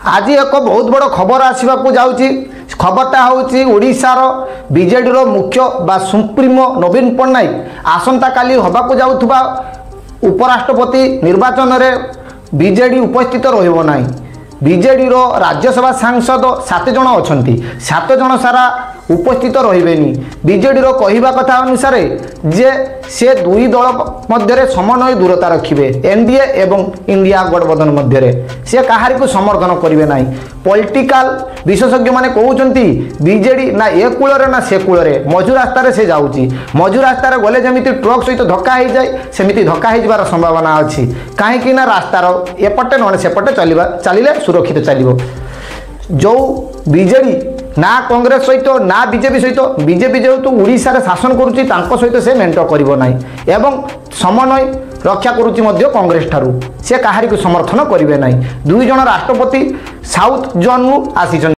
आज एक बहुत बड़ खबर आसवाक जाऊँगी। खबरटा हूँ ओडिशार बीजेडी मुख्य बा सुप्रीमो नवीन पट्टनायक आसंता काली हवाक जाउथुबा उपराष्ट्रपति निर्वाचन में बीजेडी उपस्थित रहिबो नाही। बीजेडी राज्यसभा सांसद 7 जन अच्छा 7 जन सारा उपस्थित रहिबेनी। बीजेडी कहवा कथा अनुसार जे से दुई दल मध्य समन्वय दूरता रखिए एनडीए एवं इंडिया गठबंधन मध्य से कहारी को समर्थन करेंगे ना। पॉलिटिकल विशेषज्ञ मैंने कहते बीजेडी ना ए कूल ना से कूल मझु रास्तार से जाऊँगी। मझु रास्तार गले जमी ट्रक सहित धक्का हो जाए सेमती धक्का हो संभावना अच्छी कहीं रास्तार एपटे न सेपटे चलिए सुरक्षित चलो। जो बीजेडी ना कांग्रेस सहित ना बीजेपी सहित बीजेपी जेहेतु ओडिशा शासन करुच्ची सहित से मेंट करना एवं समन्वय रक्षा करुच्ची कांग्रेस ठारू से कहारी को समर्थन करेंगे ना। दुई जन राष्ट्रपति साउथ जोन आसी।